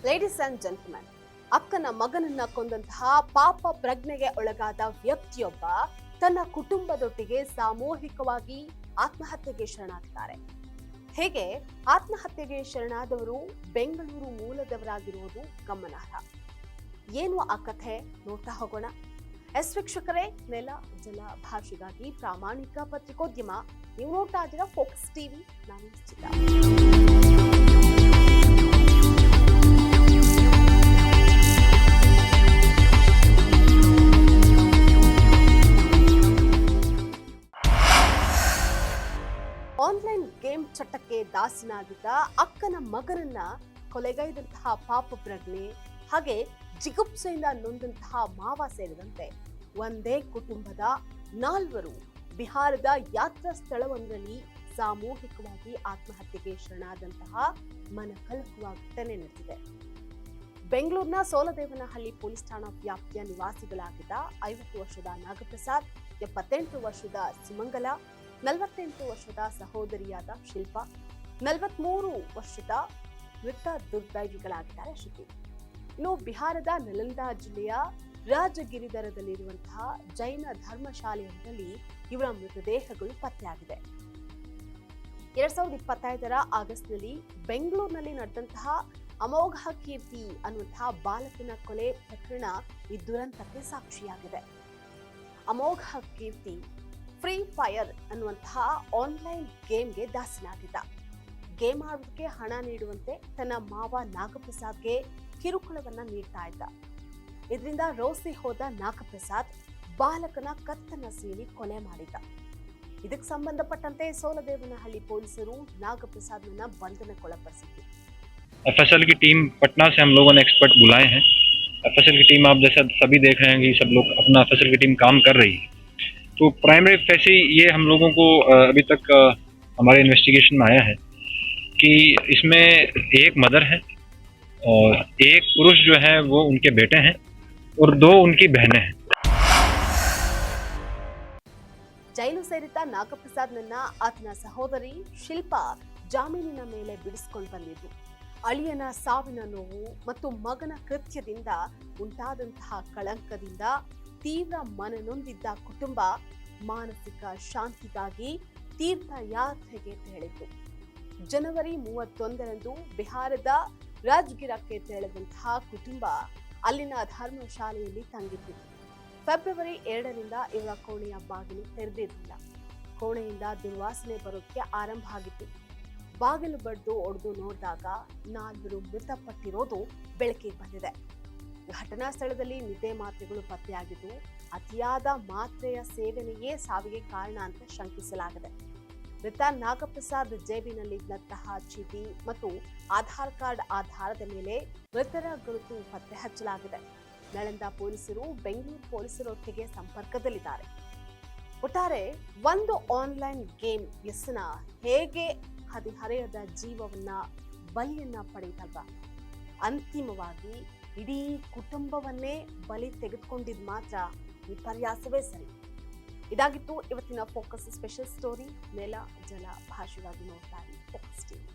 Ladies and gentlemen, ಅಕ್ಕನ ಮಗನನ್ನ ಕೊಂದಂತಹ ಪಾಪ ಪ್ರಜ್ಞೆಗೆ ಒಳಗಾದ ವ್ಯಕ್ತಿಯೊಬ್ಬ ತನ್ನ ಕುಟುಂಬದೊಟ್ಟಿಗೆ ಸಾಮೂಹಿಕವಾಗಿ ಆತ್ಮಹತ್ಯೆಗೆ ಶರಣಾಗಿದ್ದಾರೆ. ಹೇಗೆ ಆತ್ಮಹತ್ಯೆಗೆ ಶರಣಾದವರು ಬೆಂಗಳೂರು ಮೂಲದವರಾಗಿರುವುದು ಗಮನಾರ್ಹ. ಏನು ಆ ಕಥೆ ನೋಡ್ತಾ ಹೋಗೋಣ. ವೀಕ್ಷಕರೇ, ನೆಲ ಜಲ ಭಾಷೆಗಾಗಿ ಪ್ರಾಮಾಣಿಕ ಪತ್ರಿಕೋದ್ಯಮ. ನೀವು ನೋಡ್ತಾ ಇದ್ದೀರಾ ಫೋಕಸ್ ಟಿವಿ. ನಾನು ನಿಶ್ಚಿತ. ಆನ್ಲೈನ್ ಗೇಮ್ ಚಟಕ್ಕೆ ದಾಸನಾಗಿದ್ದ ಅಕ್ಕನ ಮಗನನ್ನ ಕೊಲೆಗೈದಂತಹ ಪಾಪ ಪ್ರಜ್ಞೆ ಹಾಗೆ ಜಿಗುಪ್ಸೆಯಿಂದ ನೊಂದಂತಹ ಮಾವ ಸೇರಿದಂತೆ ಒಂದೇ ಕುಟುಂಬದ 4 ಬಿಹಾರದ ಯಾತ್ರಾ ಸ್ಥಳವೊಂದರಲ್ಲಿ ಸಾಮೂಹಿಕವಾಗಿ ಆತ್ಮಹತ್ಯೆಗೆ ಶರಣಾದಂತಹ ಮನಕಲಕುವ ಘಟನೆ ನಡೆದಿದೆ. ಬೆಂಗಳೂರಿನ ಸೋಲದೇವನಹಳ್ಳಿ ಪೊಲೀಸ್ ಠಾಣಾ ವ್ಯಾಪ್ತಿಯ ನಿವಾಸಿಗಳಾಗಿದ್ದ 50 ವರ್ಷದ ನಾಗಪ್ರಸಾದ್, 78 ವರ್ಷದ ಸುಮಂಗಲ, 48 ವರ್ಷದ ಸಹೋದರಿಯಾದ ಶಿಲ್ಪಾ, 43 ವರ್ಷದ ಮೃತ ದುರ್ದೈವಿಗಳಾಗಿದ್ದಾರೆ ಶ್ರುತಿ. ಇನ್ನು ಬಿಹಾರದ ನಲಂದಾ ಜಿಲ್ಲೆಯ ರಾಜಗಿರಿಧರದಲ್ಲಿರುವಂತಹ ಜೈನ ಧರ್ಮಶಾಲೆಯೊಂದರಲ್ಲಿ ಇವರ ಮೃತದೇಹಗಳು ಪತ್ತೆಯಾಗಿದೆ. 2025ರ ಆಗಸ್ಟ್ನಲ್ಲಿ ಬೆಂಗಳೂರಿನಲ್ಲಿ ನಡೆದಂತಹ ಅಮೋಘ ಕೀರ್ತಿ ಅನ್ನುವಂತಹ ಬಾಲಕನ ಕೊಲೆ ಪ್ರಕರಣ ಈ ದುರಂತಕ್ಕೆ ಸಾಕ್ಷಿಯಾಗಿದೆ. ಅಮೋಘ ಕೀರ್ತಿ ಫ್ರೀ ಫೈರ್ ಅನ್ನುವಂತಹ ಆನ್ಲೈನ್ ಗೇಮ್ಗೆ ದಾಸನಾಗಿದ್ದ. ಗೇಮ್ ಆಡೋದಕ್ಕೆ ಹಣ ನೀಡುವಂತೆ ತನ್ನ ಮಾವ ನಾಗಪ್ರಸಾದ್ಗೆ ಕಿರುಕುಳವನ್ನ ನೀಡ್ತಾ ಇದ್ದ. ಇದರಿಂದ ರೋಸಿ ಹೋದ ನಾಗಪ್ರಸಾದ್ ಬಾಲಕನ ಕತ್ತನ್ನ ಸೀಳಿ ಕೊಲೆ ಮಾಡಿದ್ದ. ಇದಕ್ಕೆ ಸಂಬಂಧಪಟ್ಟಂತೆ ಸೋಲದೇವನಹಳ್ಳಿ ಪೊಲೀಸರು ನಾಗಪ್ರಸಾದ್ನ ಬಂಧನಕ್ಕೊಳಪಡಿಸಿದ್ರು. एफएसएल की टीम पटना से हम लोगों ने एक्सपर्ट बुलाए हैं. एफएसएल की टीम आप जैसा सभी देख रहे हैं कि सब लोग अपना एफएसएल की टीम काम कर रही है. तो प्राइमरी फैसी ये हम लोगों को अभी तक हमारे इन्वेस्टिगेशन में आया है कि इसमें एक मदर है और एक पुरुष जो है वो उनके बेटे हैं और 2 उनकी बहनें हैं. ಜೈಲು ಸೇರಿದ್ದ ನಾಗಪ್ರಸಾದ್ನನ್ನ ಆತನ ಸಹೋದರಿ ಶಿಲ್ಪಾ ಜಾಮೀನಿನ ಮೇಲೆ ಬಿಡಿಸಿಕೊಂಡು ಬಂದಿದ್ರು. ಅಳಿಯನ ಸಾವಿನ ನೋವು ಮತ್ತು ಮಗನ ಕೃತ್ಯದಿಂದ ಉಂಟಾದಂತಹ ಕಳಂಕದಿಂದ ತೀವ್ರ ಮನನೊಂದಿದ್ದ ಕುಟುಂಬ ಮಾನಸಿಕ ಶಾಂತಿಗಾಗಿ ತೀರ್ಥಯಾತ್ರೆಗೆ ತೆರಳಿತು. ಜನವರಿ 31ರಂದು ಬಿಹಾರದ ರಾಜ್ಗಿರಕ್ಕೆ ತೆರಳಿದಂತಹ ಕುಟುಂಬ ಅಲ್ಲಿನ ಧರ್ಮಶಾಲೆಯಲ್ಲಿ ತಂಗಿತ್ತು. ಫೆಬ್ರವರಿ 2ರಿಂದ ಇವರ ಕೋಣೆಯ ಬಾಗಿಲು ತೆರೆದಿರಲಿಲ್ಲ. ಕೋಣೆಯಿಂದ ದುರ್ವಾಸನೆ ಬರೋದಕ್ಕೆ ಆರಂಭ ಆಗಿತ್ತು. ಬಾಗಿಲು ಬಡ್ದು ಒಡೆದು ನೋಡಿದಾಗ 4 ಮೃತಪಟ್ಟಿರೋದು ಬೆಳಕಿಗೆ ಬಂದಿದೆ. ಘಟನಾ ಸ್ಥಳದಲ್ಲಿ ನಿದ್ದೆ ಮಾತ್ರೆಗಳು ಪತ್ತೆಯಾಗಿದ್ದು ಅತಿಯಾದ ಮಾತ್ರೆಯ ಸೇವನೆಯೇ ಸಾವಿಗೆ ಕಾರಣ ಅಂತ ಶಂಕಿಸಲಾಗಿದೆ. ಮೃತ ನಾಗಪ್ರಸಾದ್ ಜೇಬಿನಲ್ಲಿದ್ದಂತಹ ಚೀಟಿ ಮತ್ತು ಆಧಾರ್ ಕಾರ್ಡ್ ಆಧಾರದ ಮೇಲೆ ಮೃತರ ಗುರುತು ಪತ್ತೆ ಹಚ್ಚಲಾಗಿದೆ. ನಳಂದ ಪೊಲೀಸರು ಬೆಂಗಳೂರು ಪೊಲೀಸರೊಟ್ಟಿಗೆ ಸಂಪರ್ಕದಲ್ಲಿದ್ದಾರೆ. ಒಟ್ಟಾರೆ ಒಂದು ಆನ್ಲೈನ್ ಗೇಮ್ ವ್ಯಸನ ಹೇಗೆ ಹದಿಹರೆಯದ ಜೀವವನ್ನ ಬಲಿಯನ್ನ ಪಡೆಯುತ್ತಲ್ವ, ಅಂತಿಮವಾಗಿ ಇಡೀ ಕುಟುಂಬವನ್ನೇ ಬಲಿ ತೆಗೆದುಕೊಂಡಿದ್ ಮಾತ್ರ ವಿಪರ್ಯಾಸವೇ ಸರಿ. ಇದಾಗಿತ್ತು ಇವತ್ತಿನ ಫೋಕಸ್ ಸ್ಪೆಷಲ್ ಸ್ಟೋರಿ. ನೆಲ ಜಲ ಭಾಷೆಗಾಗಿ ನೋಡ್ತಾ ಇರಿ ಫೋಕಸ್ ಟಿವಿ.